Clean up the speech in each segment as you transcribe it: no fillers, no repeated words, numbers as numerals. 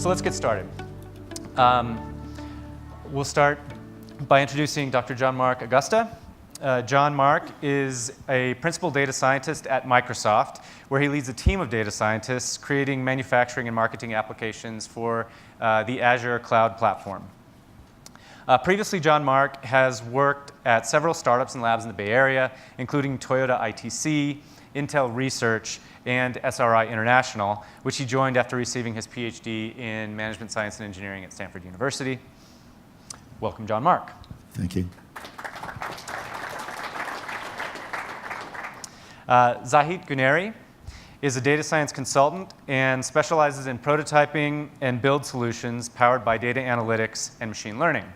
So let's get started. We'll start by introducing Dr. John Mark Augusta. John Mark is a principal data scientist at Microsoft, where he leads a team of data scientists creating manufacturing and marketing applications for the Azure cloud platform. Previously, John Mark has worked at several startups and labs in the Bay Area, including Toyota ITC, Intel Research, and SRI International, which he joined after receiving his PhD in Management Science and Engineering at Stanford University. Welcome, John Mark. Thank you. Zahid Guneri is a data science consultant and specializes in prototyping and build solutions powered by data analytics and machine learning.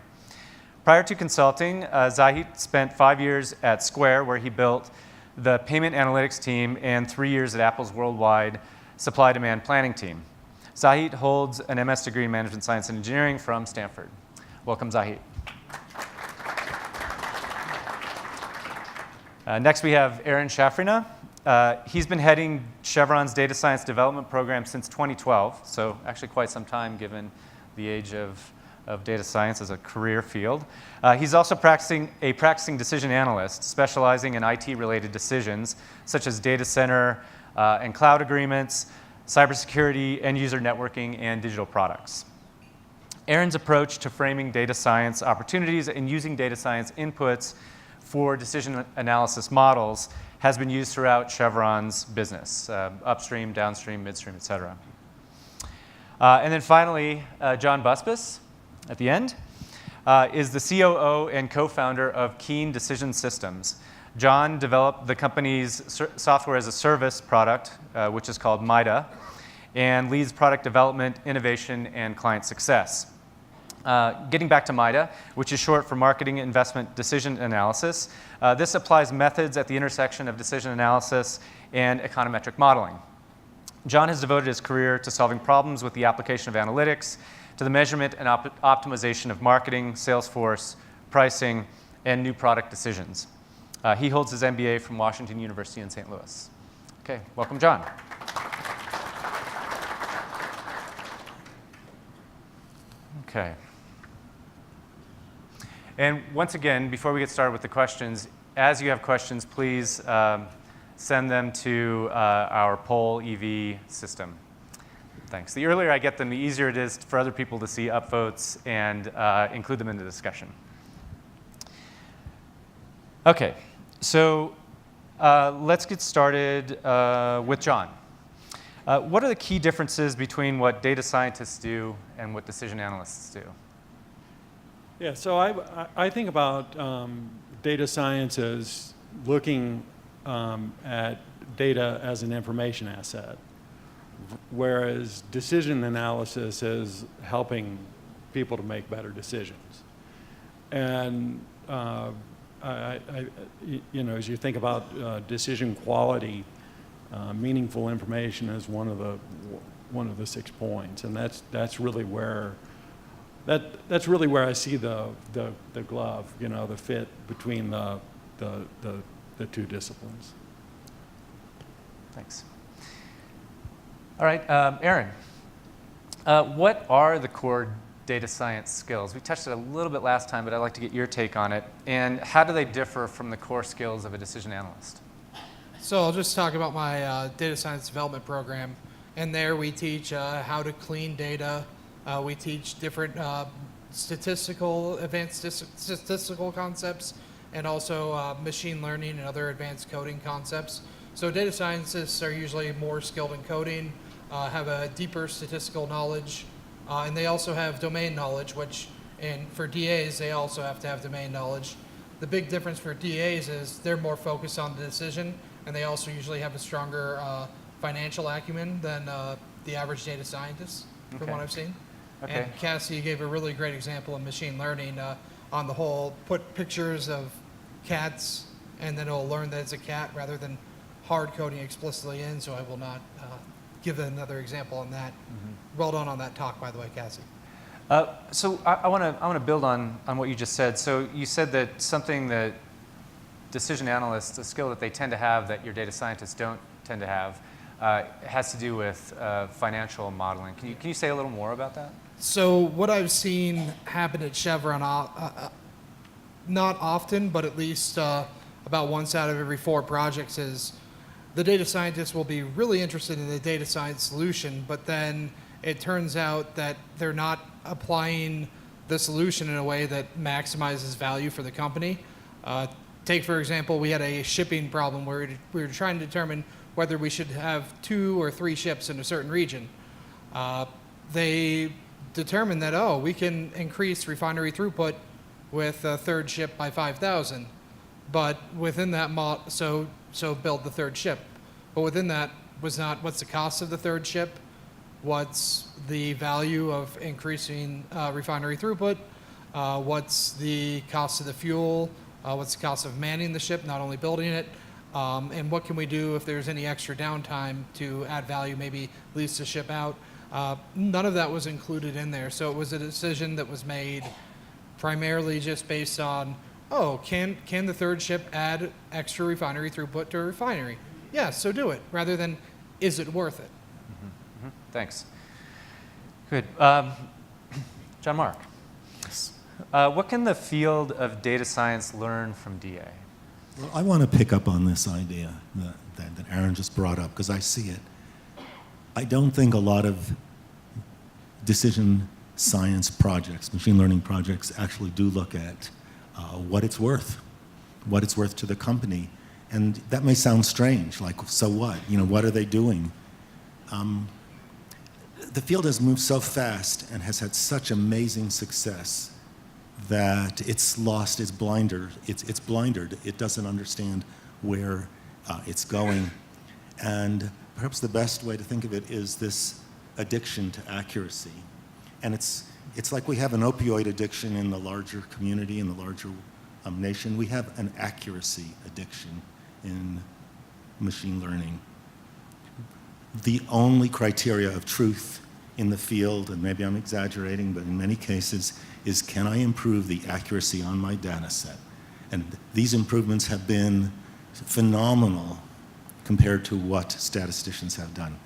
Prior to consulting, Zahid spent 5 years at Square, where he built the payment analytics team, and 3 years at Apple's worldwide supply-demand planning team. Zahid holds an MS degree in Management Science and Engineering from Stanford. Welcome, Zahid. Next, we have Aaron Shafrina. He's been heading Chevron's data science development program since 2012, so actually quite some time given the age of data science as a career field. He's also a practicing decision analyst, specializing in IT-related decisions, such as data center and cloud agreements, cybersecurity, end-user networking, and digital products. Aaron's approach to framing data science opportunities and using data science inputs for decision analysis models has been used throughout Chevron's business, upstream, downstream, midstream, et cetera. And then finally, John Busbus, at the end, is the COO and co-founder of Keen Decision Systems. John developed the company's software as a service product, which is called MIDA, and leads product development, innovation, and client success. Getting back to MIDA, which is short for Marketing Investment Decision Analysis, this applies methods at the intersection of decision analysis and econometric modeling. John has devoted his career to solving problems with the application of analytics, to the measurement and optimization of marketing, sales force, pricing, and new product decisions. He holds his MBA from Washington University in St. Louis. Okay, welcome, John. Okay. And once again, before we get started with the questions, as you have questions, please send them to our poll EV system. Thanks. The earlier I get them, the easier it is for other people to see upvotes and include them in the discussion. Okay, so let's get started with John. What are the key differences between what data scientists do and what decision analysts do? Yeah, so I think about data science as looking at data as an information asset, whereas decision analysis is helping people to make better decisions. And you know, as you think about decision quality, meaningful information is one of the 6 points, and that's really where I see the glove, you know, the fit between the two disciplines. Thanks. All right, Aaron, what are the core data science skills? We touched it a little bit last time, but I'd like to get your take on it. And how do they differ from the core skills of a decision analyst? So I'll just talk about my data science development program. And there we teach how to clean data. We teach different advanced statistical concepts, and also machine learning and other advanced coding concepts. So data scientists are usually more skilled in coding, have a deeper statistical knowledge, and they also have domain knowledge, and for DAs, they also have to have domain knowledge. The big difference for DAs is they're more focused on the decision, and they also usually have a stronger financial acumen than the average data scientist, from what I've seen. Okay. And Cassie gave a really great example of machine learning. On the whole, put pictures of cats, and then it'll learn that it's a cat rather than hard coding explicitly in, so I will not give another example on that. Mm-hmm. Well done on that talk, by the way, Cassie. So I want to build on what you just said. So you said that something that decision analysts, a skill that they tend to have that your data scientists don't tend to have. has to do with financial modeling. Can you say a little more about that? So what I've seen happen at Chevron, not often, but at least about once out of every 4 projects, is the data scientists will be really interested in the data science solution, but then it turns out that they're not applying the solution in a way that maximizes value for the company. Take, for example, we had a shipping problem where we were trying to determine whether we should have 2 or 3 ships in a certain region. They determined that, oh, we can increase refinery throughput with a 3rd ship by 5,000. But within that, so build the 3rd ship. But within that was not what's the cost of the 3rd ship, what's the value of increasing refinery throughput, what's the cost of the fuel, what's the cost of manning the ship, not only building it, and what can we do if there's any extra downtime to add value, maybe lease the ship out. None of that was included in there. So it was a decision that was made primarily just based on, oh, can the 3rd ship add extra refinery throughput to a refinery? Yeah, so do it, rather than is it worth it? Mm-hmm. Thanks. Good. John Mark. Yes. What can the field of data science learn from DA? Well, I want to pick up on this idea that Aaron just brought up, because I see it. I don't think a lot of decision science projects, machine learning projects, actually do look at what it's worth to the company. And that may sound strange, like, so what? You know, what are they doing? The field has moved so fast and has had such amazing success that it's lost its blinder. It's blindered. It doesn't understand where it's going. And perhaps the best way to think of it is this addiction to accuracy. And it's like we have an opioid addiction in the larger community, in the larger nation. We have an accuracy addiction in machine learning. The only criteria of truth in the field, and maybe I'm exaggerating, but in many cases, is can I improve the accuracy on my data set? And these improvements have been phenomenal compared to what statisticians have done.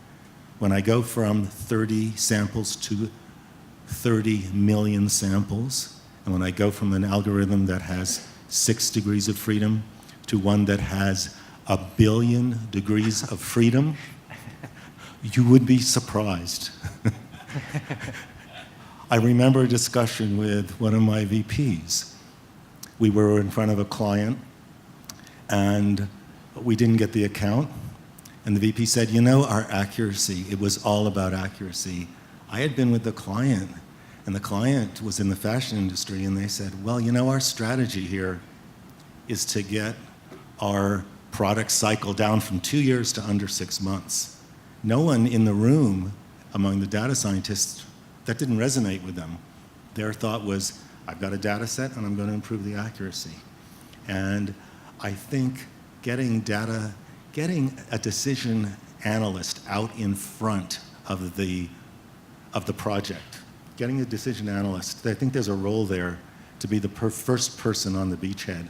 When I go from 30 samples to 30 million samples, and when I go from an algorithm that has 6 degrees of freedom to one that has 1 billion degrees of freedom, you would be surprised. I remember a discussion with one of my VPs. We were in front of a client, and we didn't get the account. And the VP said, you know, our accuracy, it was all about accuracy. I had been with the client, and the client was in the fashion industry, and they said, well, you know, our strategy here is to get our product cycle down from 2 years to under 6 months. No one in the room among the data scientists, that didn't resonate with them. Their thought was, I've got a data set and I'm going to improve the accuracy. And I think getting a decision analyst out in front of the project, getting a decision analyst, I think there's a role there to be the first person on the beachhead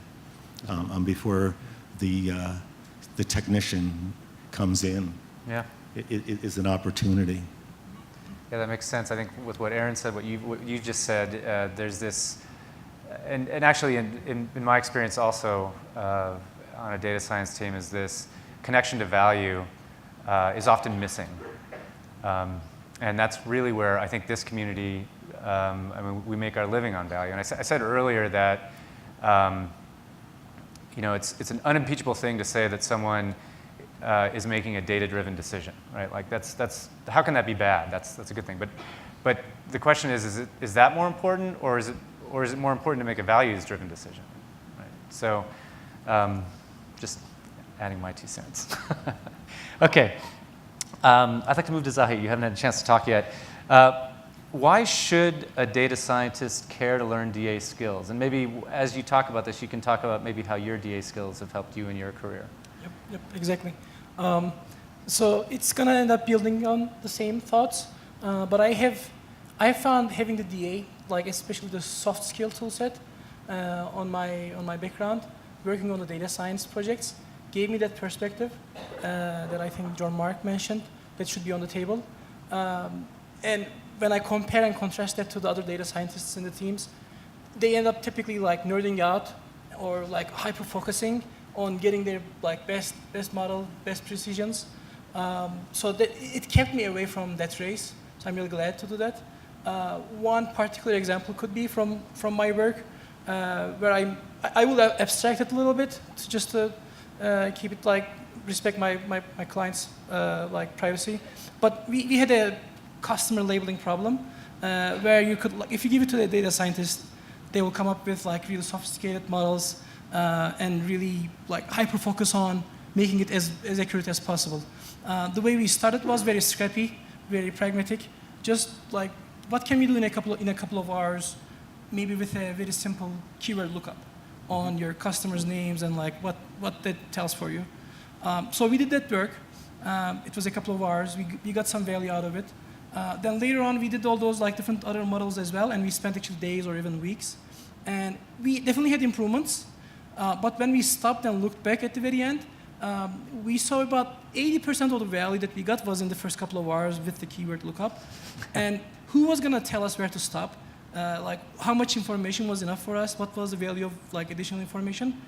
before the technician comes in. Yeah. It is an opportunity. Yeah, that makes sense. I think with what Aaron said, what you just said, there's this, and actually in my experience also on a data science team, is this connection to value is often missing. And that's really where I think this community, I mean, we make our living on value. And I said earlier that, you know, it's an unimpeachable thing to say that someone is making a data-driven decision, right? Like that's how can that be bad? That's a good thing. But the question is that more important, or is it more important to make a values-driven decision, right? So just adding my 2 cents. Okay, I'd like to move to Zahid. You haven't had a chance to talk yet. Why should a data scientist care to learn DA skills? And maybe as you talk about this, you can talk about maybe how your DA skills have helped you in your career. Yep, exactly. So it's gonna end up building on the same thoughts, but I found having the DA, like especially the soft skill tool set, on my background, working on the data science projects, gave me that perspective that I think John Mark mentioned that should be on the table. And when I compare and contrast that to the other data scientists in the teams, they end up typically like nerding out or like hyper-focusing on getting their like best model, best precisions. So that it kept me away from that race. So I'm really glad to do that. One particular example could be from my work, where I will abstract it a little bit to just to keep it like respect my clients' like privacy. But we had a customer labeling problem where you could, like, if you give it to the data scientist, they will come up with like really sophisticated models and really like hyper focus on making it as accurate as possible. The way we started was very scrappy, very pragmatic. Just like, what can we do in a couple of hours, maybe with a very simple keyword lookup on your customers' names and like what that tells for you. So we did that work. It was a couple of hours. We got some value out of it. Then later on, we did all those like different other models as well, and we spent actually days or even weeks. And we definitely had improvements. But when we stopped and looked back at the very end, we saw about 80% of the value that we got was in the first couple of hours with the keyword lookup. And who was going to tell us where to stop? Like how much information was enough for us? What was the value of like additional information?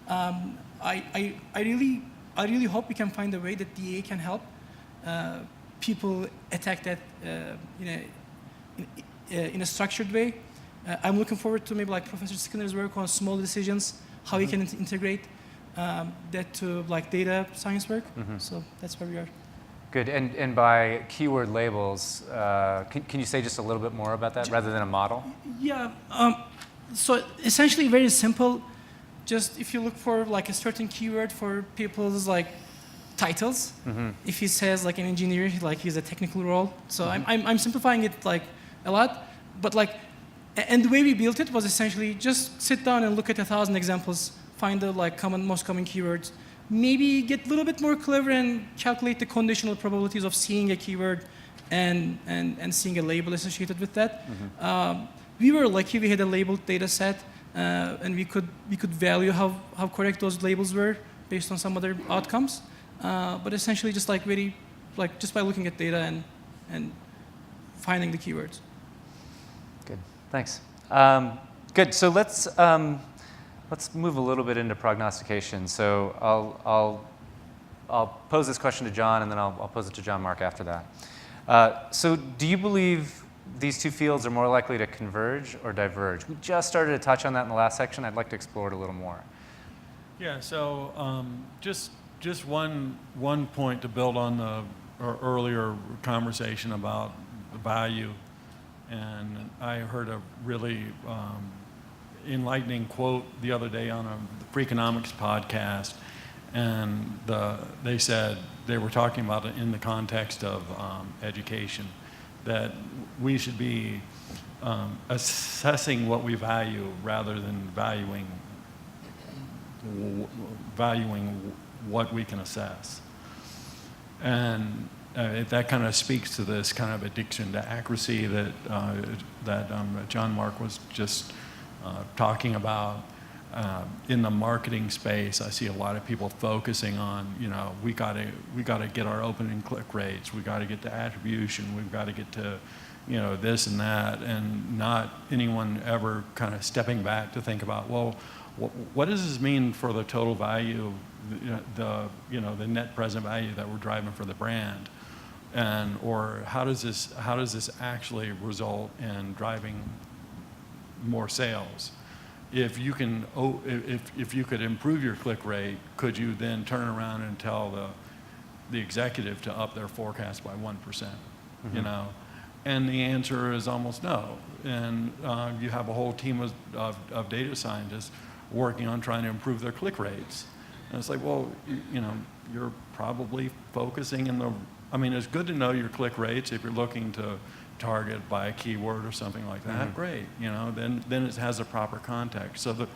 I really hope we can find a way that DA can help people attack that in a structured way. I'm looking forward to maybe like Professor Skinner's work on small decisions, how we can integrate that to like data science work. So that's where we are. Good. And by keyword labels, can you say just a little bit more about that rather than a model? Yeah. So essentially very simple. Just if you look for like a certain keyword for people's like titles, if he says like an engineer, like he's a technical role. So I'm simplifying it like a lot, but like, and the way we built it was essentially just sit down and look at 1,000 examples, find the like most common keywords, maybe get a little bit more clever and calculate the conditional probabilities of seeing a keyword and seeing a label associated with that. We were lucky we had a labeled data set, and we could value how correct those labels were based on some other outcomes. But essentially just like just by looking at data and finding the keywords. Good, thanks. Good, so let's move a little bit into prognostication. So I'll pose this question to John, and then I'll pose it to John Mark after that. So do you believe these two fields are more likely to converge or diverge? We just started to touch on that in the last section. I'd like to explore it a little more. Yeah, so just one point to build on the earlier conversation about the value. And I heard a really enlightening quote the other day on a Freakonomics podcast, and they said, they were talking about it in the context of education, that we should be assessing what we value rather than valuing what we can assess. And that kind of speaks to this kind of addiction to accuracy that John Mark was just talking about. In the marketing space, I see a lot of people focusing on, we got to get our opening click rates, we got to get to attribution, we've got to get to, this and that, and not anyone ever kind of stepping back to think about, well, what does this mean for the total value, the net present value that we're driving for the brand, or how does this actually result in driving more sales? If you could improve your click rate, could you then turn around and tell the executive to up their forecast by 1%? And the answer is almost no. And you have a whole team of data scientists working on trying to improve their click rates. And it's like, well, you're probably focusing it's good to know your click rates if you're looking to target by a keyword or something like that. Great, then it has a proper context. So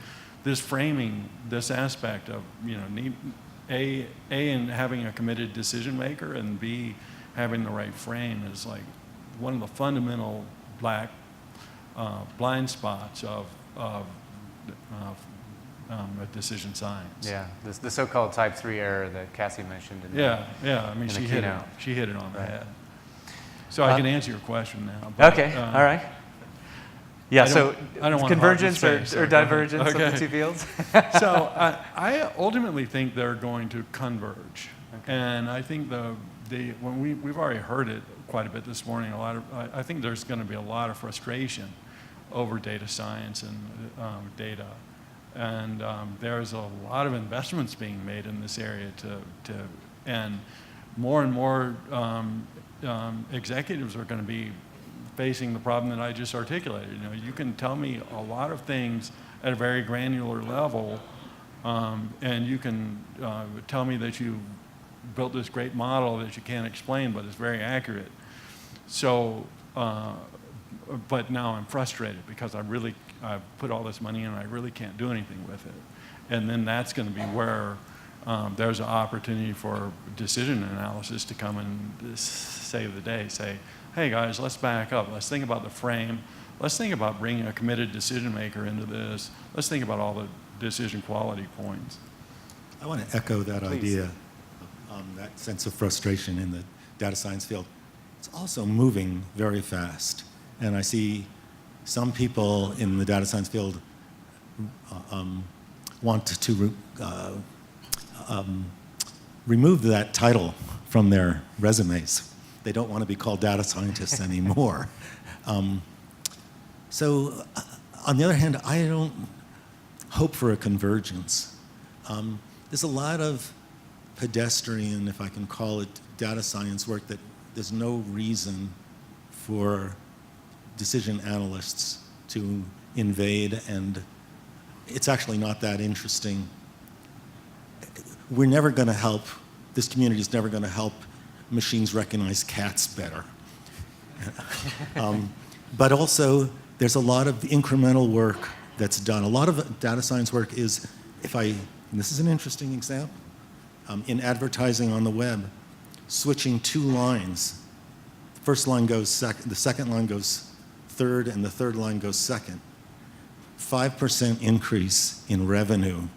this framing, this aspect of A, in having a committed decision maker, and B, having the right frame is like one of the fundamental blind spots of at decision science. Yeah, the so-called type 3 error that Cassie mentioned. Yeah. I mean, in the she hit it. keynote. She hit it on the Right. head. So I can answer your question now. But, Okay, all right. Yeah, so I don't wanna hog convergence the space, or so go ahead. divergence of Okay. the two fields? So I ultimately think they're going to converge, and I think when we've already heard it quite a bit this morning. I think there's going to be a lot of frustration over data science and data, and there's a lot of investments being made in this area and more executives are going to be facing the problem that I just articulated. You know, you can tell me a lot of things at a very granular level, and you can tell me that you built this great model that you can't explain, but it's very accurate. So, but now I'm frustrated because I've put all this money in and I really can't do anything with it. And then that's going to be where there's an opportunity for decision analysis to come and save the day. Say, hey guys, let's back up. Let's think about the frame. Let's think about bringing a committed decision maker into this. Let's think about all the decision quality points. I want to echo that Please. idea, that sense of frustration in the data science field. It's also moving very fast. And I see some people in the data science field want to remove that title from their resumes. They don't want to be called data scientists anymore. So, on the other hand, I don't hope for a convergence. There's a lot of pedestrian, if I can call it, data science work that there's no reason for decision analysts to invade, and it's actually not that interesting. We're never going to help, this community is never going to help machines recognize cats better. But also, there's a lot of incremental work that's done. A lot of data science work is, and this is an interesting example, in advertising on the web, switching two lines. The first line goes second, the second line goes third, and the third line goes second. 5% increase in revenue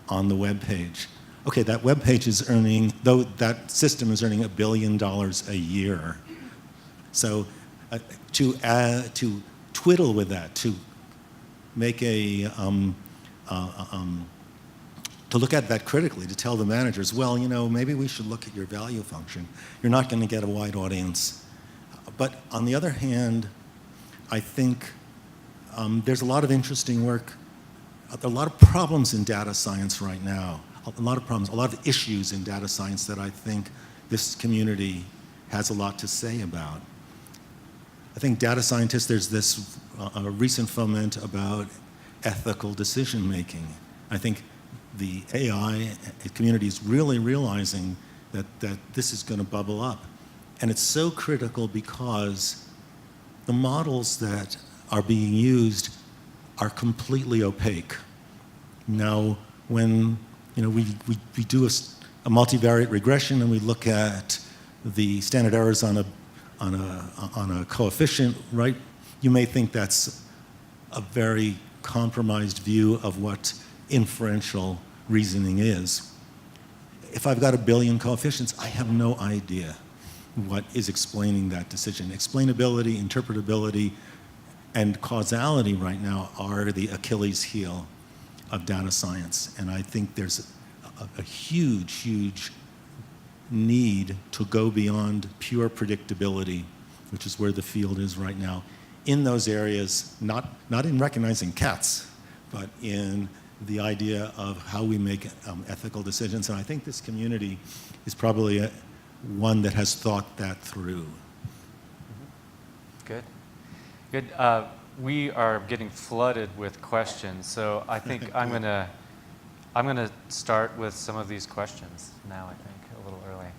on the web page. Okay, that web page is earning, though that system is earning $1 billion a year. So to twiddle with that, to make to look at that critically, to tell the managers, well, you know, maybe we should look at your value function. You're not going to get a wide audience. But on the other hand, I think there's a lot of interesting work, a lot of problems in data science right now, a lot of issues in data science that I think this community has a lot to say about. I think data scientists, there's this recent foment about ethical decision making. I think the AI community is really realizing that this is going to bubble up. And it's so critical because the models that are being used are completely opaque. Now, when we do a multivariate regression and we look at the standard errors on a coefficient, right? You may think that's a very compromised view of what inferential reasoning is. If I've got 1 billion coefficients, I have no idea what is explaining that decision. Explainability, interpretability, and causality right now are the Achilles heel of data science. And I think there's a huge, huge need to go beyond pure predictability, which is where the field is right now, in those areas, not in recognizing cats, but in the idea of how we make ethical decisions. And I think this community is probably one that has thought that through. Good. Good. We are getting flooded with questions, so I think I'm gonna start with some of these questions now, I think, a little early.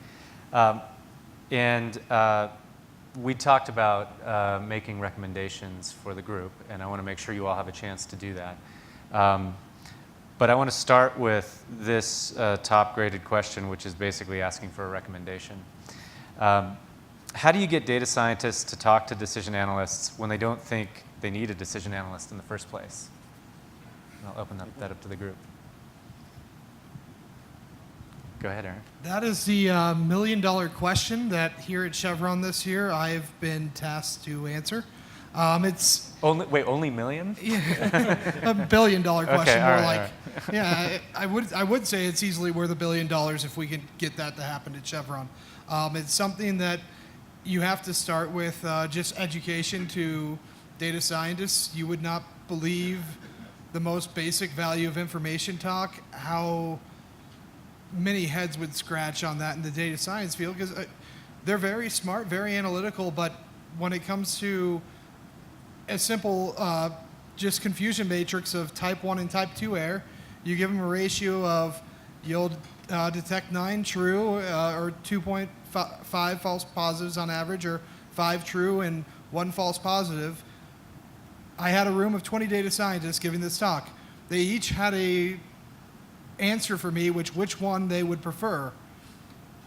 We talked about making recommendations for the group, and I want to make sure you all have a chance to do that. But I want to start with this top-graded question, which is basically asking for a recommendation. How do you get data scientists to talk to decision analysts when they don't think they need a decision analyst in the first place? I'll open that up to the group. Go ahead, Aaron. That is the $1 million question that here at Chevron this year I've been tasked to answer. It's Only million? a $1 billion question, Okay, all more right, like. all right. Yeah, I would say it's easily worth $1 billion if we can get that to happen at Chevron. It's something that you have to start with just education to data scientists. You would not believe the most basic value of information talk, how many heads would scratch on that in the data science field, because they're very smart, very analytical, but when it comes to a simple just confusion matrix of type 1 and type 2 error, you give them a ratio of you'll detect 9 true or 2.5 false positives on average, or 5 true and 1 false positive. I had a room of 20 data scientists giving this talk. They each had a answer for me which one they would prefer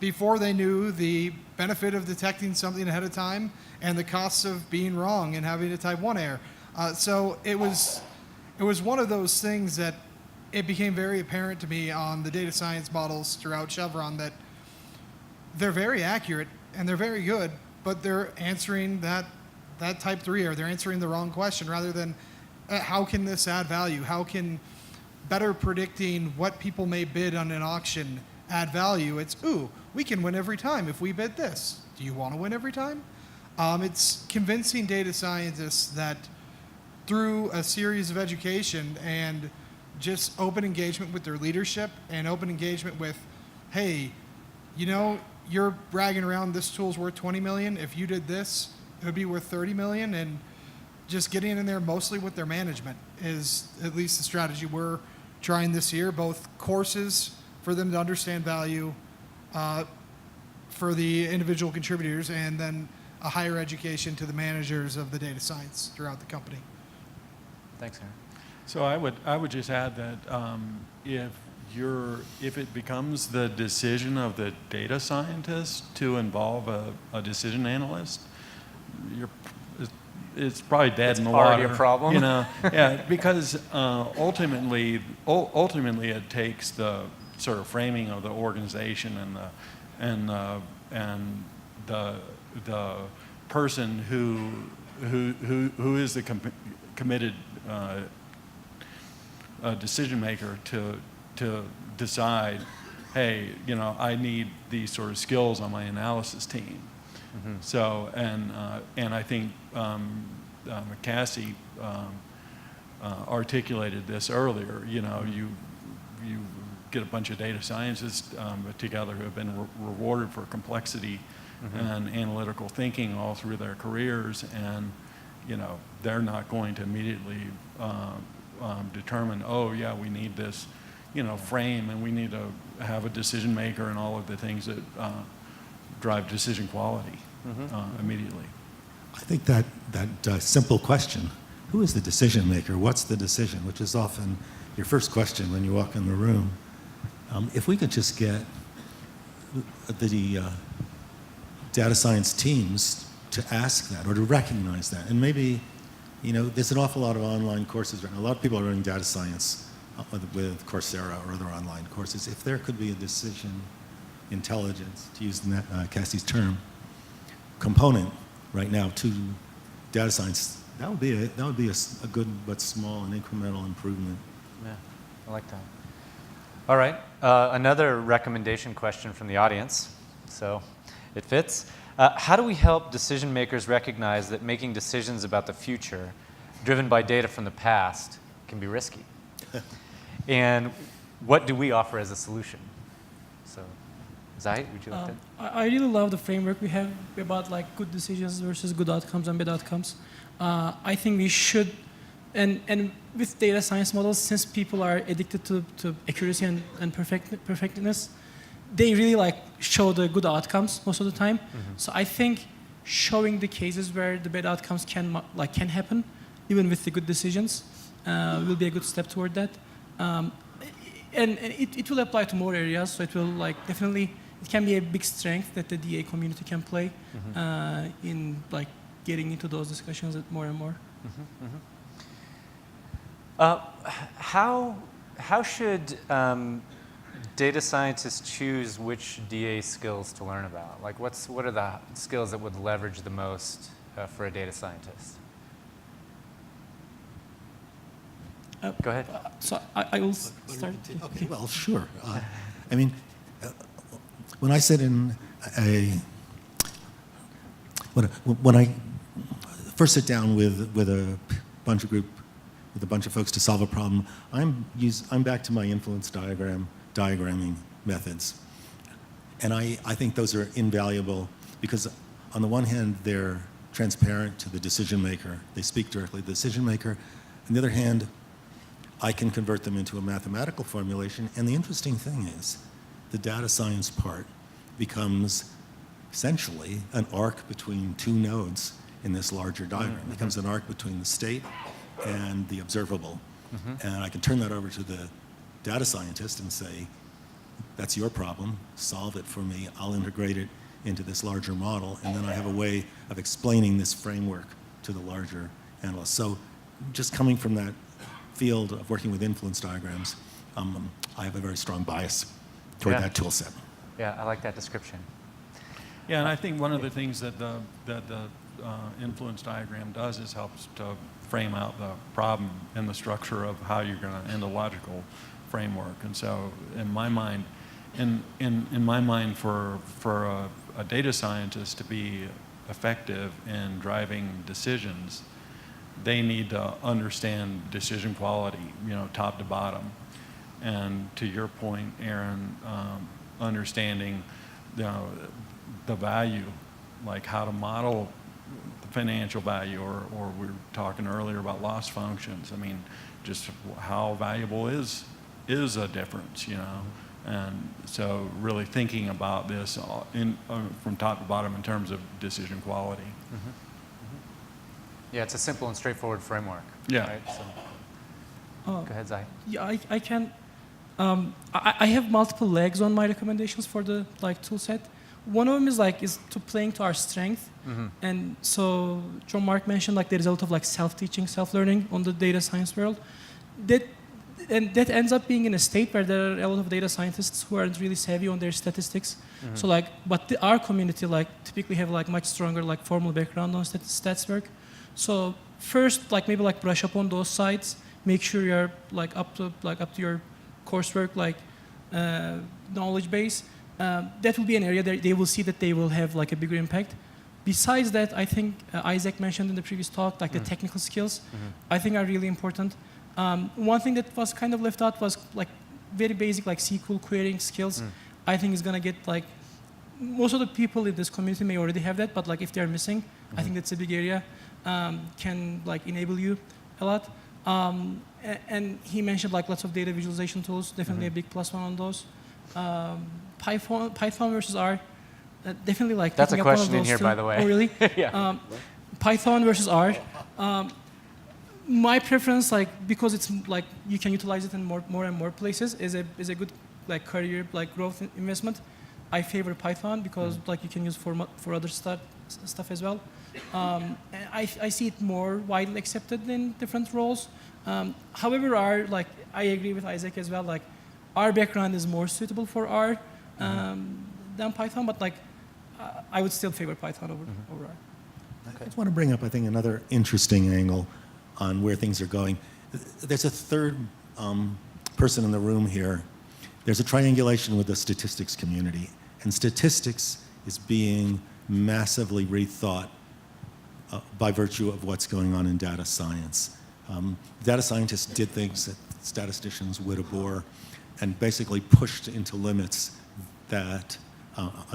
before they knew the benefit of detecting something ahead of time and the costs of being wrong and having a type 1 error. So it was one of those things that it became very apparent to me on the data science models throughout Chevron that they're very accurate and they're very good, but they're answering that type 3 error. They're answering the wrong question rather than how can this add value? How can better predicting what people may bid on an auction add value? It's, we can win every time if we bid this. Do you want to win every time? It's convincing data scientists that through a series of education and just open engagement with their leadership and open engagement with, hey, you're bragging around this tool's worth 20 million. If you did this, it would be worth 30 million. And just getting in there mostly with their management is at least the strategy we're trying this year, both courses for them to understand value for the individual contributors, and then a higher education to the managers of the data science throughout the company. Thanks, Aaron. So I would just add that if it becomes the decision of the data scientist to involve a decision analyst, it's probably dead in the water. Already a problem. Yeah, because ultimately it takes the sort of framing of the organization and the person who is the committed decision maker to decide, hey, I need these sort of skills on my analysis team. Mm-hmm. So and I think Cassie articulated this earlier. You get a bunch of data scientists together who have been rewarded for complexity mm-hmm. and analytical thinking all through their careers, and they're not going to immediately determine, we need this frame, and we need to have a decision maker and all of the things that drive decision quality mm-hmm. I Immediately. think that simple question, who is the decision maker? What's the decision? Which is often your first question when you walk in the room. If we could just get the data science teams to ask that or to recognize that, and maybe, there's an awful lot of online courses right now. A lot of people are running data science with Coursera or other online courses. If there could be a decision intelligence, to use Cassie's term, component right now to data science, that would be a good but small and incremental improvement. Yeah, I like that. All right, another recommendation question from the audience, so it fits. How do we help decision makers recognize that making decisions about the future driven by data from the past can be risky? And what do we offer as a solution? So, Zahid, would you like to? I really love the framework we have about good decisions versus good outcomes and bad outcomes. I think we should, and with data science models, since people are addicted to accuracy and perfectness, they really show the good outcomes most of the time. Mm-hmm. So I think showing the cases where the bad outcomes can happen, even with the good decisions, will be a good step toward that. And it will apply to more areas. So it will definitely, it can be a big strength that the DA community can play mm-hmm. In getting into those discussions more and more. Mm-hmm. Mm-hmm. How should data scientists choose which DA skills to learn about? Like, what are the skills that would leverage the most for a data scientist? Go ahead. So I will start. Okay, well, sure. I mean, when I sit in when I first sit down with a bunch of folks to solve a problem, I'm back to my influence diagramming methods, and I think those are invaluable because on the one hand they're transparent to the decision maker. They speak directly to the decision maker. On the other hand, I can convert them into a mathematical formulation, and the interesting thing is the data science part becomes essentially an arc between two nodes in this larger diagram. It becomes an arc between the state and the observable. And I can turn that over to the data scientist and say, that's your problem, solve it for me, I'll integrate it into this larger model, and then I have a way of explaining this framework to the larger analyst. So just coming from that field of working with influence diagrams, I have a very strong bias toward that tool set. Yeah, I like that description. Yeah, and I think one of the things that the influence diagram does is helps to frame out the problem and the structure of how you're going to, and the logical framework. And so, in my mind, for a data scientist to be effective in driving decisions, they need to understand decision quality, top to bottom. And to your point, Aaron, understanding the value, like how to model the financial value, or we were talking earlier about loss functions. I mean, just how valuable is a difference, And so really thinking about this from top to bottom in terms of decision quality. Yeah, it's a simple and straightforward framework. Yeah. Right? So, go ahead, Zai. Yeah, I can. I have multiple legs on my recommendations for the tool set. One of them is to playing to our strength, and so John Mark mentioned the result of self-teaching, self-learning on the data science world. That ends up being in a state where there are a lot of data scientists who aren't really savvy on their statistics. So but our community typically have much stronger formal background on stats work. So first maybe brush up on those sides. Make sure you're up to your coursework knowledge base. That will be an area that they will see that they will have a bigger impact. Besides that, I think Isaac mentioned in the previous talk the technical skills. I think are really important. One thing that was kind of left out was very basic SQL querying skills. I think is gonna get most of the people in this community may already have that, but if they're missing, I think that's a big area. Can enable you a lot. And he mentioned lots of data visualization tools. Definitely a big plus one on those. Python versus R. Definitely That's a question in here, too. by the way. Oh, really? Yeah. Python versus R. My preference, because it's you can utilize it in more and more places, is a good career growth investment. I favor Python because you can use for other stuff as well. And I see it more widely accepted in different roles. However, R, I agree with Isaac as well. Our background is more suitable for R than Python, but I would still favor Python over R. Okay. I just want to bring up, I think, another interesting angle on where things are going. There's a third person in the room here. There's a triangulation with the statistics community, and statistics is being massively rethought by virtue of what's going on in data science. Data scientists did things that statisticians would abhor and basically pushed into limits that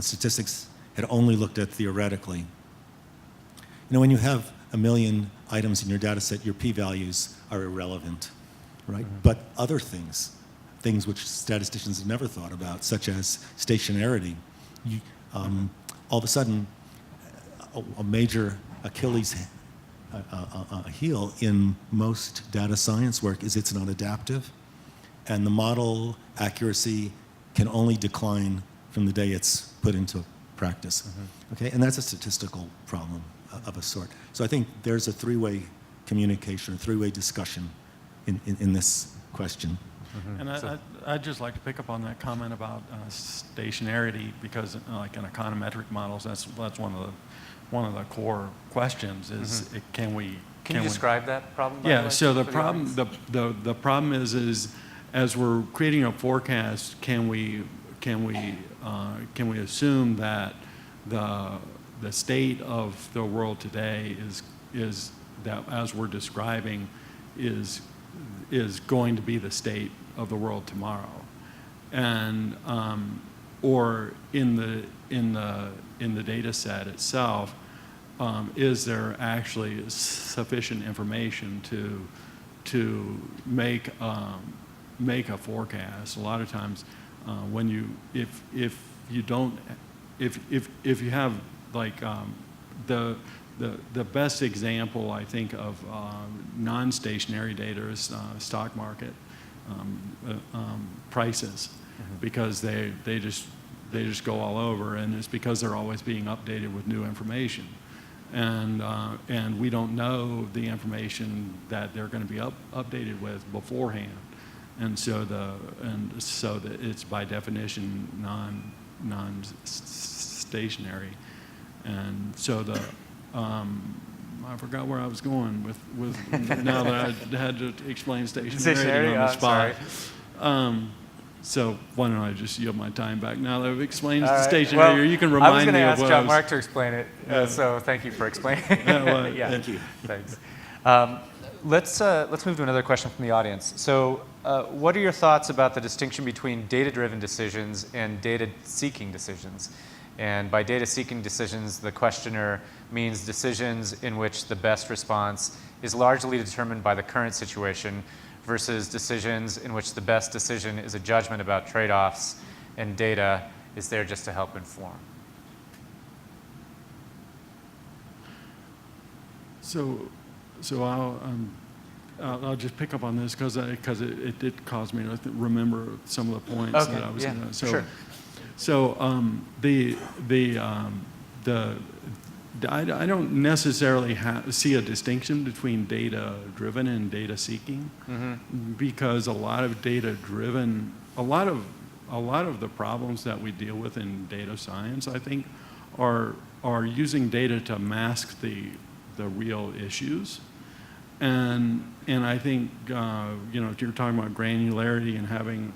statistics had only looked at theoretically. When you have 1 million items in your data set, your p-values are irrelevant, right? But other things which statisticians have never thought about, such as stationarity, all of a sudden, a major Achilles heel in most data science work is it's not adaptive, and the model accuracy can only decline from the day it's put into practice. Okay, and that's a statistical problem of a sort. So I think there's a three-way communication, a three-way discussion in this question. And I'd just like to pick up on that comment about stationarity, because like in econometric models, that's one of the core questions is can we describe that problem? By the way, so the for problem the problem is as we're creating a forecast, can we assume that the state of the world today is that, as we're describing, is going to be the state of the world tomorrow, and or in the data set itself, is there actually sufficient information to make a forecast? A lot of times, when if you have like the best example, I think, of non-stationary data is stock market prices, because they just go all over, and it's because they're always being updated with new information, and we don't know the information that they're going to be updated with beforehand, and so it's by definition non-stationary, and so I forgot where I was going with now that I had to explain stationarity on the spot. So why don't I just yield my time back now that I've explained stationarity, or you can remind me of what I was going to ask John Mark to explain it, so thank you for explaining. Yeah, thank you. Thanks. Let's move to another question from the audience. So what are your thoughts about the distinction between data-driven decisions and data-seeking decisions? And by data-seeking decisions, the questioner means decisions in which the best response is largely determined by the current situation, versus decisions in which the best decision is a judgment about trade-offs and data is there just to help inform. So I'll just pick up on this because it did cause me to remember some of the points that I was going to. Sure. So I don't necessarily see a distinction between data-driven and data-seeking, because a lot of data-driven, a lot of the problems that we deal with in data science, I think, are using data to mask the real issues, and I think if you're talking about granularity and having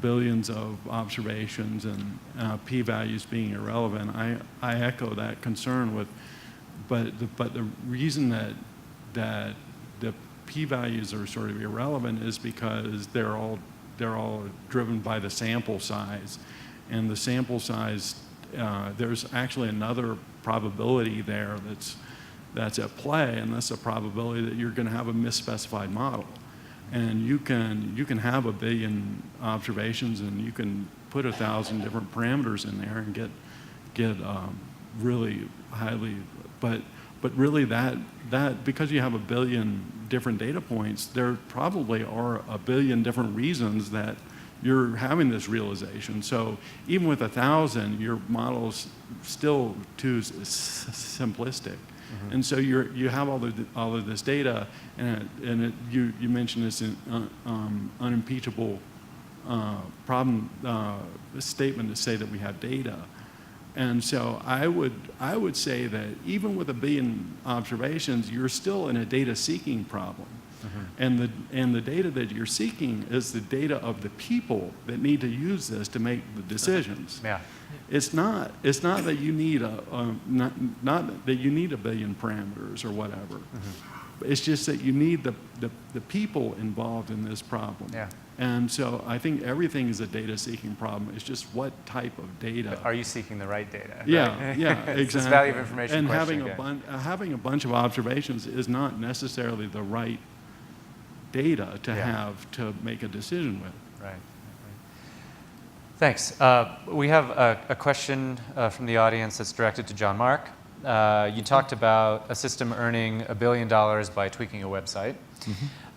billions of observations and p-values being irrelevant, I echo that concern but the reason that the p-values are sort of irrelevant is because they're all driven by the sample size, and the sample size, there's actually another probability there that's at play, and that's a probability that you're going to have a misspecified model. And you can have 1 billion observations, and you can put 1,000 different parameters in there and get really highly, but really that because you have 1 billion different data points, there probably are 1 billion different reasons that you're having this realization. So even with 1,000, your model's still too simplistic. And so you have all of this data, and you mentioned this in unimpeachable problem statement to say that we have data, and so I would say that even with 1 billion observations, you're still in a data seeking problem, and the data that you're seeking is the data of the people that need to use this to make the decisions. Yeah. It's not that you need not that you need 1 billion parameters or whatever. It's just that you need the people involved in this problem. Yeah. And so I think everything is a data seeking problem. It's just what type of data. Are you seeking the right data? Yeah, right? yeah, exactly. It's this value of information and question having a bunch of observations is not necessarily the right data to have to make a decision with. Right. Thanks. We have a question from the audience that's directed to John Mark. You talked about a system earning $1 billion by tweaking a website.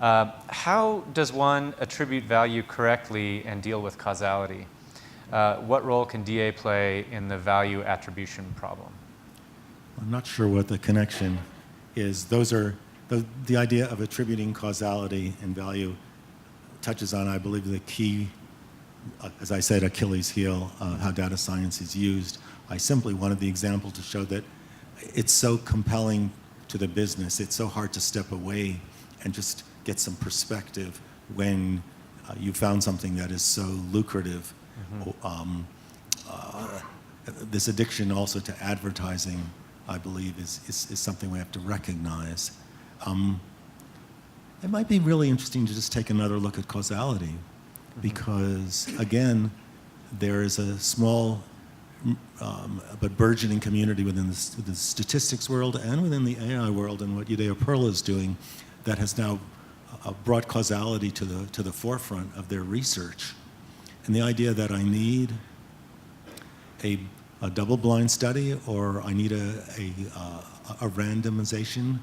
How does one attribute value correctly and deal with causality? What role can DA play in the value attribution problem? I'm not sure what the connection is. Those are the idea of attributing causality and value touches on, I believe, the key, as I said, Achilles heel, how data science is used. I simply wanted the example to show that it's so compelling to the business. It's so hard to step away and just get some perspective when you found something that is so lucrative. This addiction also to advertising, I believe, is something we have to recognize. It might be really interesting to just take another look at causality, because, again, there is a small but burgeoning community within the statistics world and within the AI world, and what Udaya Pearl is doing, that has now brought causality to the forefront of their research. And the idea that I need a double-blind study, or I need a randomization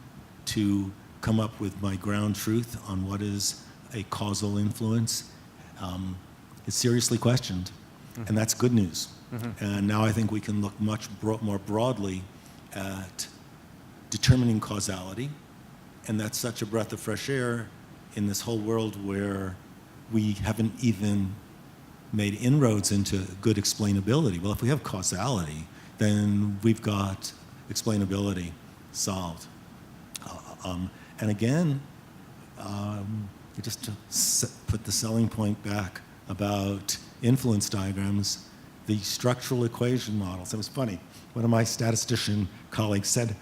to come up with my ground truth on what is a causal influence, is seriously questioned. And that's good news. And now I think we can look much more broadly at determining causality, and that's such a breath of fresh air in this whole world where we haven't even made inroads into good explainability. Well, if we have causality, then we've got explainability solved. And again, just to put the selling point back about influence diagrams, the structural equation models. It was funny. One of my statistician colleagues said,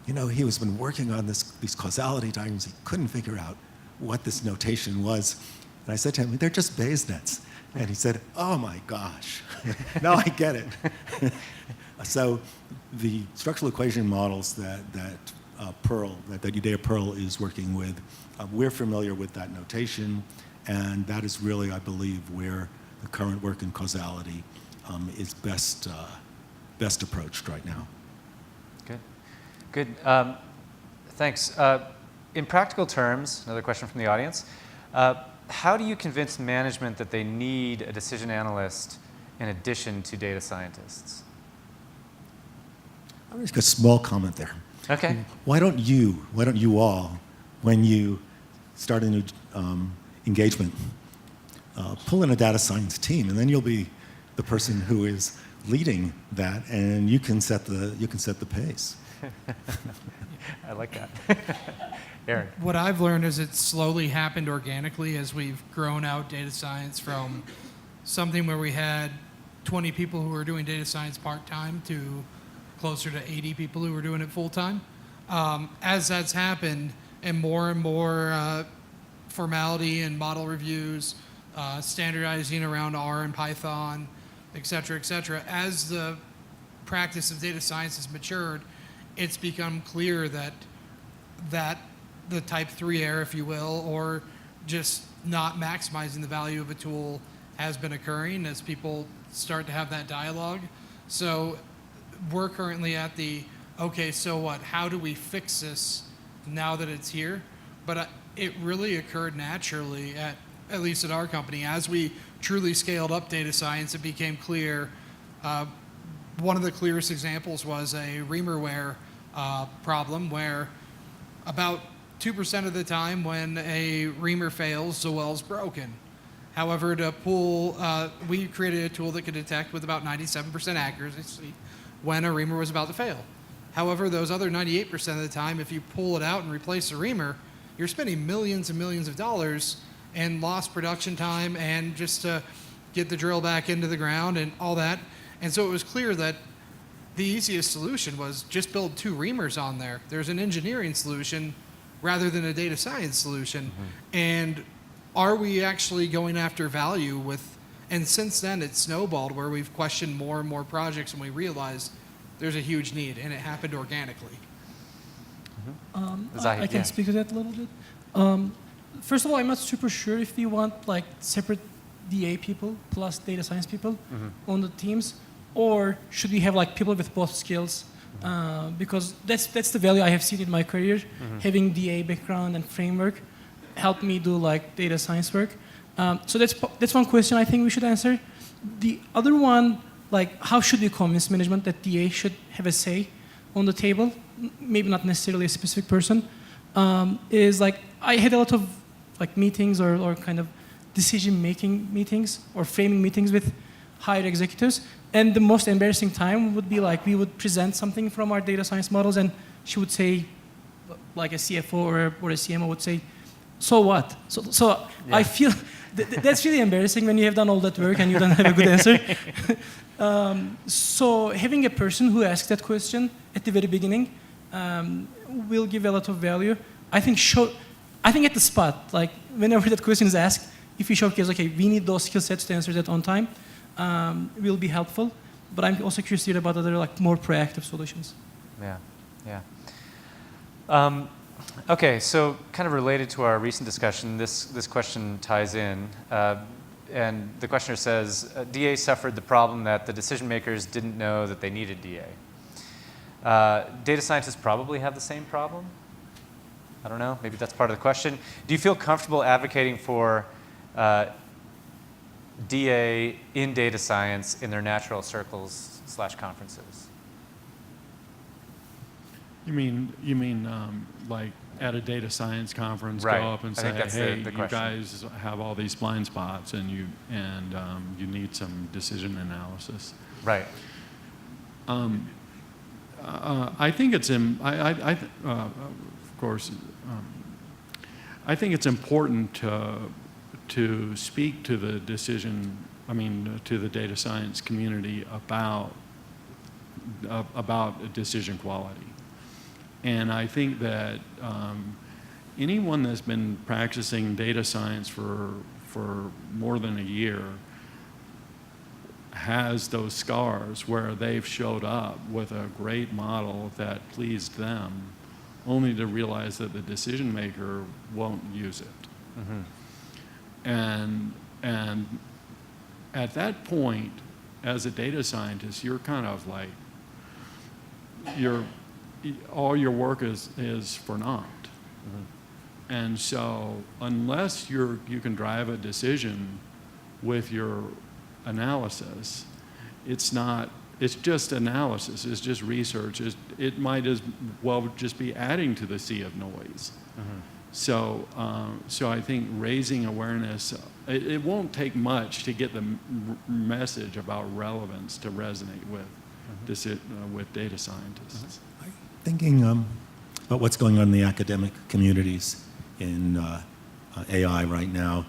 you know, he was been working on these causality diagrams. He couldn't figure out what this notation was. And I said to him, they're just Bayes nets. And he said, oh my gosh, now I get it. So the structural equation models that Udaya Pearl is working with, we're familiar with that notation, and that is really, I believe, where the current work in causality is best approached right now. Good. Thanks. In practical terms, another question from the audience, how do you convince management that they need a decision analyst in addition to data scientists? I'm just going to small comment there. Okay. Why don't you all, when you start a new engagement, pull in a data science team, and then you'll be the person who is leading that, and you can set the pace. I like that. Aaron. What I've learned is it's slowly happened organically as we've grown out data science from something where we had 20 people who were doing data science part-time to closer to 80 people who were doing it full-time. As that's happened, and more formality and model reviews, standardizing around R and Python, et cetera, as the practice of data science has matured, it's become clear that the type 3 error, if you will, or just not maximizing the value of a tool has been occurring as people start to have that dialogue. So we're currently at okay, so what? How do we fix this now that it's here? But it really occurred naturally, at least at our company. As we truly scaled up data science, it became clear. One of the clearest examples was a reamerware problem where about 2% of the time when a reamer fails, the well's broken. However, we created a tool that could detect with about 97% accuracy when a reamer was about to fail. However, those other 98% of the time, if you pull it out and replace the reamer, you're spending millions and millions of dollars and lost production time and just to get the drill back into the ground and all that. And so it was clear that the easiest solution was just build 2 reamers on there. There's an engineering solution rather than a data science solution. Mm-hmm. And are we actually going after value with, and since then it's snowballed where we've questioned more and more projects and we realized there's a huge need, and it happened organically. Mm-hmm. I can speak to that a little bit. First of all, I'm not super sure if we want like separate DA people plus data science people on the teams, or should we have like people with both skills? Because that's the value I have seen in my career. Having DA background and framework helped me do like data science work. So that's one question I think we should answer. The other one, like how should we convince management that DA should have a say on the table? Maybe not necessarily a specific person. is like I had a lot of like meetings or kind of decision-making meetings or framing meetings with higher executives. And the most embarrassing time would be like we would present something from our data science models, and she would say, like a CFO or a CMO would say, so what? So Yeah. I feel that's really embarrassing when you have done all that work and you don't have a good answer. So having a person who asks that question at the very beginning will give a lot of value. I think at the spot, like whenever that question is asked, if you showcase, okay, we need those skill sets to answer that on time, will be helpful. But I'm also curious to hear about other like more proactive solutions. Yeah, yeah. Okay, so kind of related to our recent discussion, this question ties in. And the questioner says, DA suffered the problem that the decision makers didn't know that they needed DA. Data scientists probably have the same problem. I don't know, maybe that's part of the question. Do you feel comfortable advocating for DA in data science in their natural circles / conferences? You mean like at a data science conference, Right. go up and I think say, that's hey, the you question. guys have all these blind spots, and you need some decision analysis. Right. I think it's I think it's important to speak to the to the data science community about decision quality. And I think that anyone that's been practicing data science for more than a year has those scars where they've showed up with a great model that pleased them, only to realize that the decision maker won't use it. Mm-hmm. And at that point, as a data scientist, you're kind of like, all your work is for naught. Mm-hmm. And so unless you can drive a decision with your analysis, it's just analysis, it's just research. It might as well just be adding to the sea of noise. Mm-hmm. So I think raising awareness, it won't take much to get the message about relevance to resonate with, with data scientists. I'm thinking about what's going on in the academic communities in AI right now.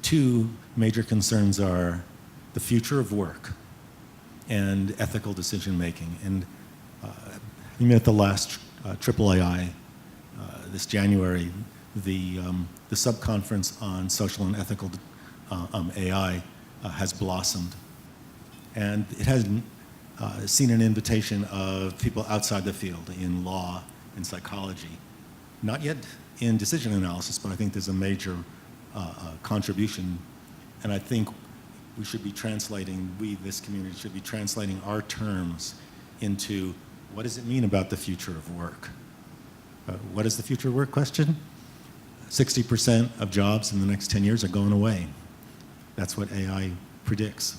Two major concerns are the future of work and ethical decision making. And we met at the last AAAI this January, the subconference on social and ethical AI has blossomed. And it has seen an invitation of people outside the field in law and psychology. Not yet in decision analysis, but I think there's a major contribution. And I think we should be translating, this community should be translating our terms into what does it mean about the future of work? What is the future of work question? 60% of jobs in the next 10 years are going away. That's what AI predicts.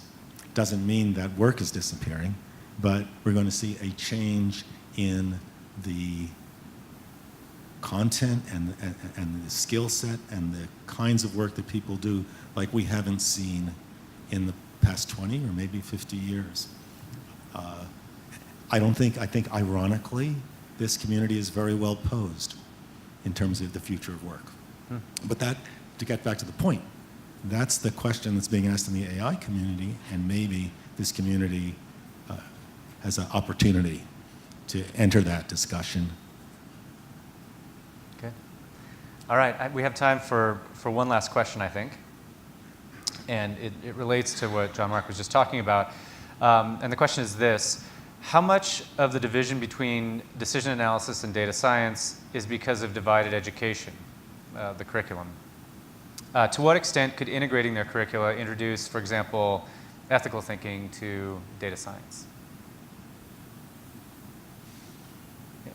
Doesn't mean that work is disappearing, but we're going to see a change in the content and the skill set and the kinds of work that people do like we haven't seen in the past 20 or maybe 50 years. I think ironically, this community is very well posed in terms of the future of work. But to get back to the point, that's the question that's being asked in the AI community, and maybe this community has an opportunity to enter that discussion. Okay. All right, we have time for one last question, I think. And it relates to what John Mark was just talking about. And the question is this: how much of the division between decision analysis and data science is because of divided education, the curriculum? To what extent could integrating their curricula introduce, for example, ethical thinking to data science?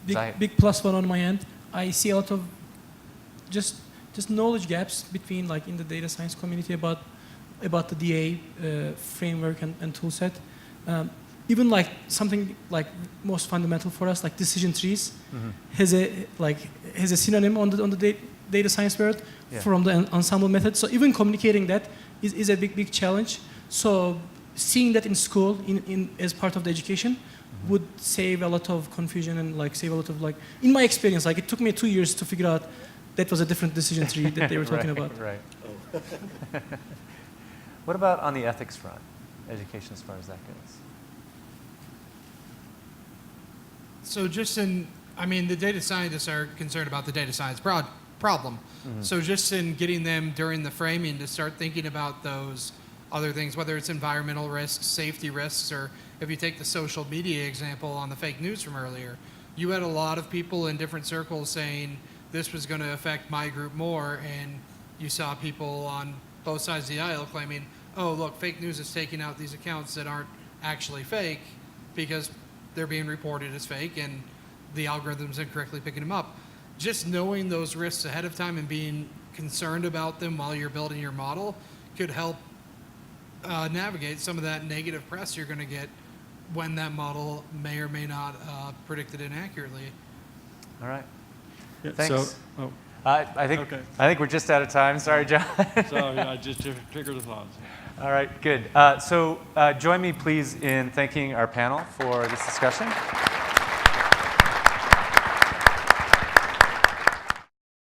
Big plus one on my end. I see a lot of just knowledge gaps between like in the data science community about the DA framework and tool set. even like something like most fundamental for us, like decision trees, has a synonym on the data science world from the ensemble method. So even communicating that is a big challenge. So seeing that in school, as part of the education, would save a lot of confusion and like save a lot of like. In my experience, like it took me 2 years to figure out that was a different decision tree that they were talking about. Right. What about on the ethics front, education as far as that goes? So the data scientists are concerned about the data science problem. So just in getting them during the framing to start thinking about those other things, whether it's environmental risks, safety risks, or if you take the social media example on the fake news from earlier, you had a lot of people in different circles saying this was going to affect my group more, and you saw people on both sides of the aisle claiming, oh, look, fake news is taking out these accounts that aren't actually fake because they're being reported as fake and the algorithm's incorrectly picking them up. Just knowing those risks ahead of time and being concerned about them while you're building your model could help navigate some of that negative press you're going to get when that model may or may not predict it inaccurately. All right. Yeah, Thanks. So, I think we're just out of time. Sorry, John. sorry, I just triggered the thoughts. All right, good. So join me, please, in thanking our panel for this discussion.